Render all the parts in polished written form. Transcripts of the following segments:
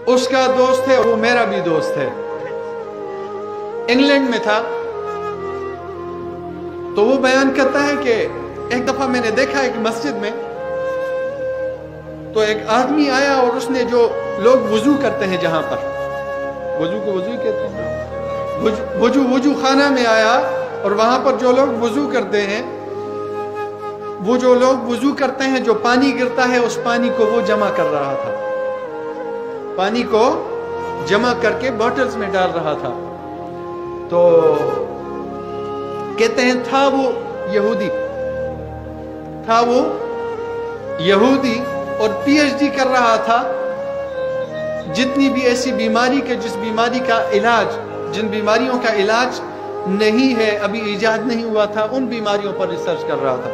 اس کا دوست ہے، وہ میرا بھی دوست ہے، انگلینڈ میں تھا۔ تو وہ بیان کرتا ہے کہ ایک دفعہ میں نے دیکھا ایک مسجد میں، تو ایک آدمی آیا اور اس نے جو لوگ وضو کرتے ہیں جہاں پر، وضو کو وضو کہتے ہیں، وضو خانہ میں آیا اور وہاں پر جو لوگ وضو کرتے ہیں، وہ جو لوگ وضو کرتے ہیں، جو پانی گرتا ہے اس پانی کو وہ جمع کر رہا تھا، پانی کو جمع کر کے بوٹلز میں ڈال رہا تھا۔ تو کہتے ہیں تھا وہ یہودی اور پی ایچ ڈی کر رہا تھا جتنی بھی ایسی بیماری کے جس بیماری کا علاج، جن بیماریوں کا علاج نہیں ہے، ابھی ایجاد نہیں ہوا تھا، ان بیماریوں پر ریسرچ کر رہا تھا۔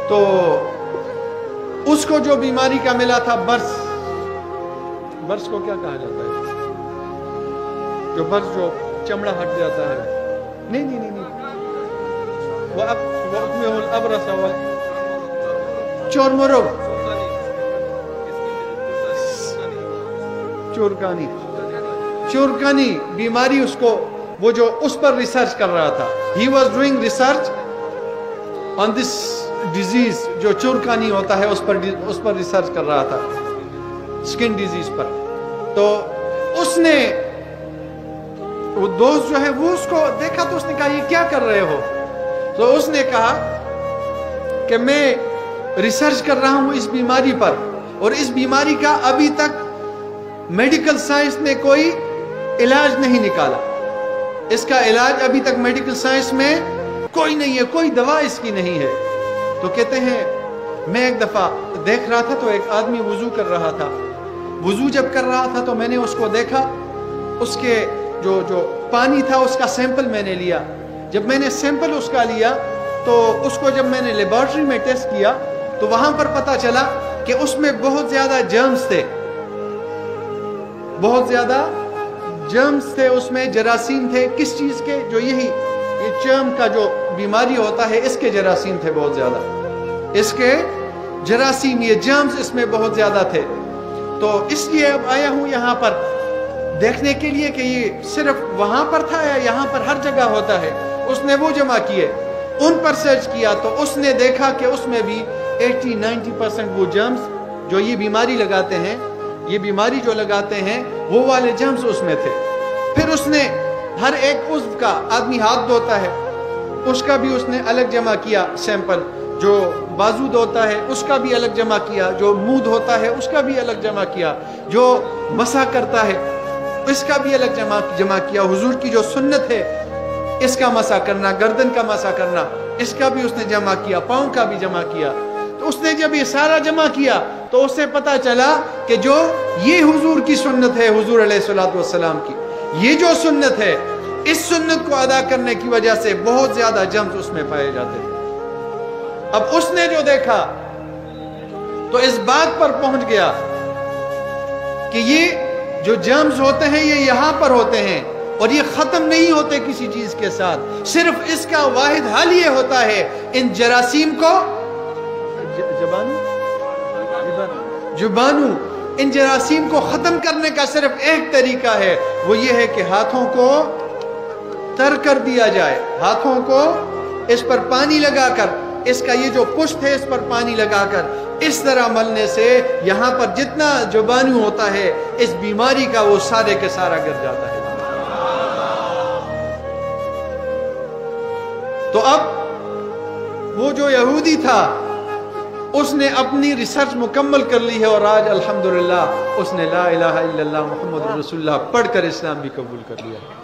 تو اس کو جو بیماری کا ملا تھا برس کو کیا کہا جاتا ہے؟ جو برس جو چمڑا ہٹ جاتا ہے، نہیں وَأَكْمِهُ الْأَبْرَصَ چورمرگ، چورکانی بیماری، اس کو وہ جو اس پر ریسرچ کر رہا تھا، he was doing research on this disease، جو چورکانی ہوتا ہے اس پر ریسرچ کر رہا تھا، سکن ڈیزیز پر۔ تو اس نے وہ دوست جو ہے وہ اس کو دیکھا تو اس نے کہا یہ کیا کر رہے ہو؟ تو اس نے کہا کہ میں ریسرچ کر رہا ہوں اس بیماری پر، اور اس بیماری کا ابھی تک میڈیکل سائنس نے کوئی علاج نہیں نکالا، اس کا علاج ابھی تک میڈیکل سائنس میں کوئی نہیں ہے، کوئی دوا اس کی نہیں ہے۔ تو کہتے ہیں میں ایک دفعہ دیکھ رہا تھا تو ایک آدمی وضو کر رہا تھا، وضو جب کر رہا تھا تو میں نے اس کو دیکھا، اس کے جو پانی تھا اس کا سیمپل میں نے لیا۔ جب میں نے سیمپل اس کا لیا تو اس کو جب میں نے لیبارٹری میں ٹیسٹ کیا تو وہاں پر پتا چلا کہ اس میں بہت زیادہ جرمز تھے، بہت زیادہ جرمز تھے، اس میں جراثیم تھے۔ کس چیز کے؟ جو یہ چرم کا جو بیماری ہوتا ہے اس کے جراثیم تھے بہت زیادہ، اس کے جراثیم، یہ جرمز اس میں بہت زیادہ تھے۔ تو اس لیے اب آیا ہوں یہاں پر دیکھنے کے لیے کہ یہ صرف وہاں پر تھا یا یہاں پر ہر جگہ ہوتا ہے۔ اس نے وہ جمع کیے، ان پر سرچ کیا تو اس نے دیکھا کہ اس میں بھی 80-90% وہ جرمز جو یہ بیماری لگاتے ہیں، یہ بیماری جو لگاتے ہیں وہ والے جرمز اس میں تھے۔ پھر اس نے ہر ایک عضو کا، آدمی ہاتھ دھوتا ہے اس کا بھی اس نے الگ جمع کیا سیمپل، جو بازو دھوتا ہے اس کا بھی الگ جمع کیا، جو منہ دھوتا ہے اس کا بھی الگ جمع کیا، جو مسح کرتا ہے اس کا بھی الگ جمع کیا۔ حضور کی جو سنت ہے اس کا مسح کرنا، گردن کا مسح کرنا، اس کا بھی اس نے جمع کیا، پاؤں کا بھی جمع کیا۔ تو اس نے جب یہ سارا جمع کیا تو اس سے پتا چلا کہ جو یہ حضور کی سنت ہے، حضور علیہ السلام کی یہ جو سنت ہے، اس سنت کو ادا کرنے کی وجہ سے بہت زیادہ جرمز اس میں پائے جاتے ہیں۔ اب اس نے جو دیکھا تو اس بات پر پہنچ گیا کہ یہ جو جرمز ہوتے ہیں یہ یہاں پر ہوتے ہیں اور یہ ختم نہیں ہوتے کسی چیز کے ساتھ، صرف اس کا واحد حل یہ ہوتا ہے ان جراثیم کو جبانو ان جراثیم کو ختم کرنے کا صرف ایک طریقہ ہے، وہ یہ ہے کہ ہاتھوں کو تر کر دیا جائے، ہاتھوں کو اس پر پانی لگا کر، اس کا یہ جو پشت ہے اس پر پانی لگا کر اس طرح ملنے سے یہاں پر جتنا جبانو ہوتا ہے اس بیماری کا وہ سارے کے سارا گر جاتا ہے۔ تو اب وہ جو یہودی تھا اس نے اپنی ریسرچ مکمل کر لی ہے اور آج الحمدللہ اس نے لا الہ الا اللہ محمد رسول اللہ پڑھ کر اسلام بھی قبول کر لیا ہے۔